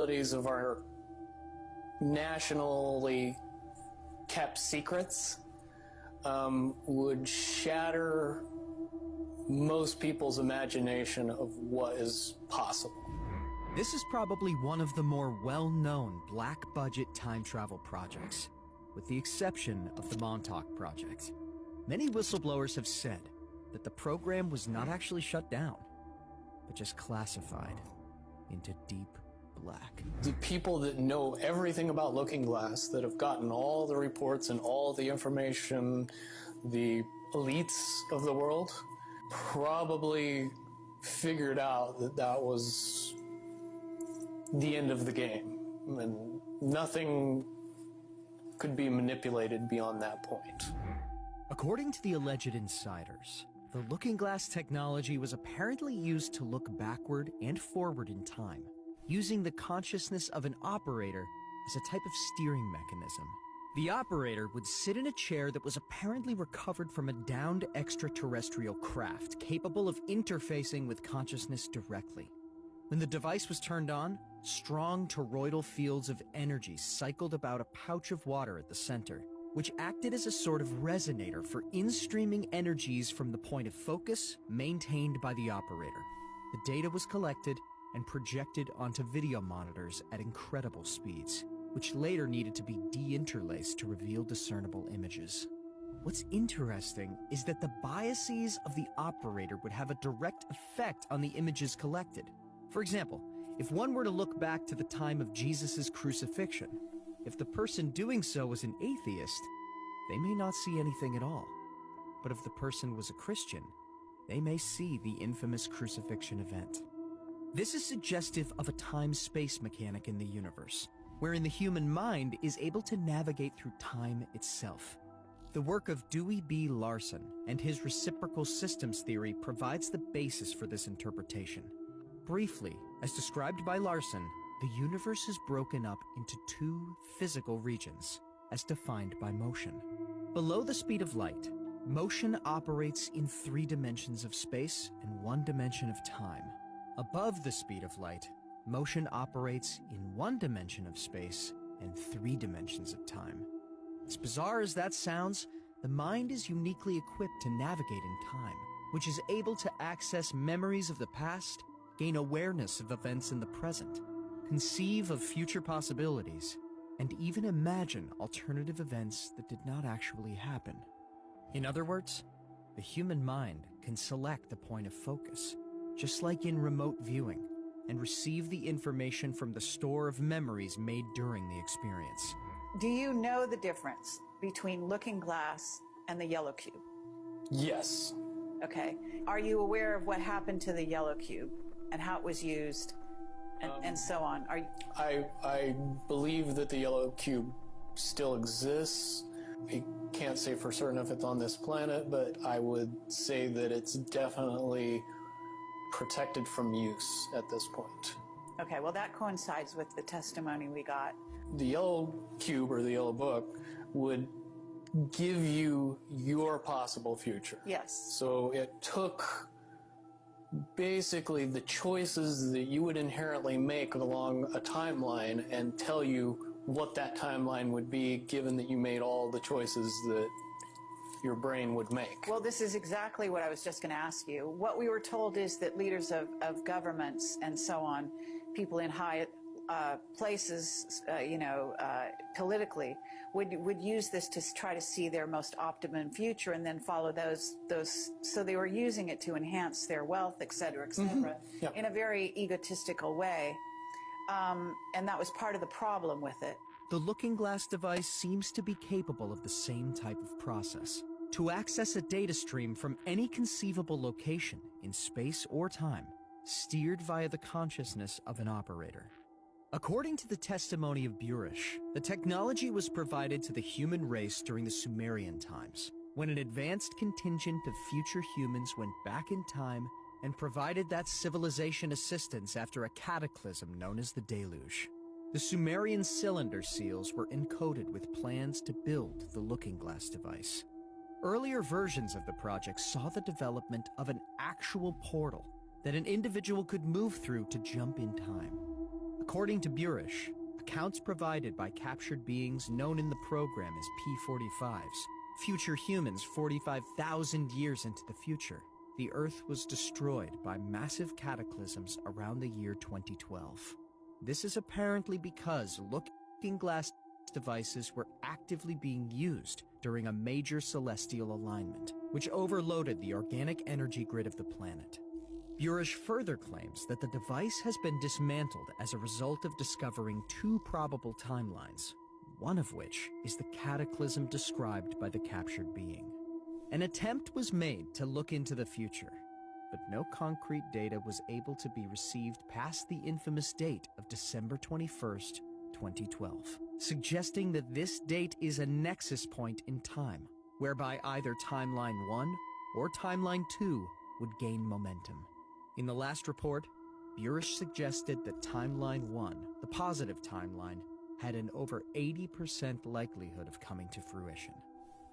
capabilities of our nationally kept secrets would shatter most people's imagination of what is possible. This is probably one of the more well-known black-budget time travel projects, with the exception of the Montauk Project. Many whistleblowers have said that the program was not actually shut down, but just classified into deep black. The people that know everything about Looking Glass, that have gotten all the reports and all the information, the elites of the world, probably figured out that that was the end of the game, and nothing could be manipulated beyond that point. According to the alleged insiders, the Looking Glass technology was apparently used to look backward and forward in time, using the consciousness of an operator as a type of steering mechanism. The operator would sit in a chair that was apparently recovered from a downed extraterrestrial craft capable of interfacing with consciousness directly. When the device was turned on, strong toroidal fields of energy cycled about a pouch of water at the center, which acted as a sort of resonator for in-streaming energies from the point of focus maintained by the operator. The data was collected and projected onto video monitors at incredible speeds, which later needed to be de-interlaced to reveal discernible images. What's interesting is that the biases of the operator would have a direct effect on the images collected. For example, if one were to look back to the time of Jesus' crucifixion, if the person doing so was an atheist, they may not see anything at all. But if the person was a Christian, they may see the infamous crucifixion event. This is suggestive of a time-space mechanic in the universe, wherein the human mind is able to navigate through time itself. The work of Dewey B. Larson and his reciprocal systems theory provides the basis for this interpretation. Briefly, as described by Larson, the universe is broken up into two physical regions, as defined by motion. Below the speed of light, motion operates in 3 dimensions of space and 1 dimension of time. Above the speed of light, motion operates in 1 dimension of space and 3 dimensions of time. As bizarre as that sounds, the mind is uniquely equipped to navigate in time, which is able to access memories of the past, gain awareness of events in the present, conceive of future possibilities, and even imagine alternative events that did not actually happen. In other words, the human mind can select the point of focus, just like in remote viewing, and receive the information from the store of memories made during the experience. Do you know the difference between Looking Glass and the yellow cube? Yes. Okay. Are you aware of what happened to the yellow cube and how it was used and so on? I believe that the yellow cube still exists. I can't say for certain if it's on this planet, but I would say that it's definitely protected from use at this point. Okay, well that coincides with the testimony we got. The yellow cube or the yellow book would give you your possible future. Yes. So it took basically the choices that you would inherently make along a timeline and tell you what that timeline would be, given that you made all the choices that your brain would make. Well, this is exactly what I was just going to ask you. What we were told is that leaders of governments and so on, people in high places, politically, would use this to try to see their most optimum future and then follow those. So they were using it to enhance their wealth, et cetera, Yep. in a very egotistical way. And that was part of the problem with it. The Looking Glass device seems to be capable of the same type of process, to access a data stream from any conceivable location in space or time, steered via the consciousness of an operator. According to the testimony of Burish, the technology was provided to the human race during the Sumerian times, when an advanced contingent of future humans went back in time and provided that civilization assistance after a cataclysm known as the Deluge. The Sumerian cylinder seals were encoded with plans to build the Looking Glass device. Earlier versions of the project saw the development of an actual portal that an individual could move through to jump in time. A According to Burish, accounts provided by captured beings known in the program as P-45s, future humans 45,000 years into the future, the Earth was destroyed by massive cataclysms around the year 2012. This is apparently because looking glass devices were actively being used during a major celestial alignment, which overloaded the organic energy grid of the planet. Burish further claims that the device has been dismantled as a result of discovering two probable timelines, one of which is the cataclysm described by the captured being. An attempt was made to look into the future, but no concrete data was able to be received past the infamous date of December 21st, 2012, suggesting that this date is a nexus point in time, whereby either Timeline 1 or Timeline 2 would gain momentum. In the last report, Burish suggested that Timeline 1, the positive timeline, had an over 80% likelihood of coming to fruition.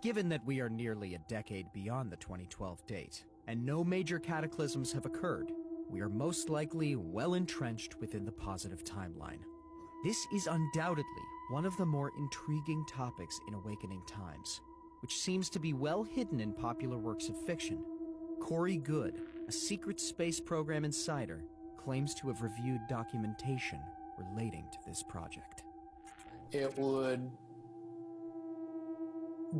Given that we are nearly a decade beyond the 2012 date, and no major cataclysms have occurred, we are most likely well entrenched within the positive timeline. This is undoubtedly one of the more intriguing topics in Awakening Times, which seems to be well hidden in popular works of fiction. Corey Good, a secret space program insider, claims to have reviewed documentation relating to this project. It would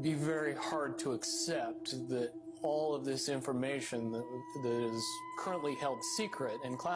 be very hard to accept that all of this information that is currently held secret and classified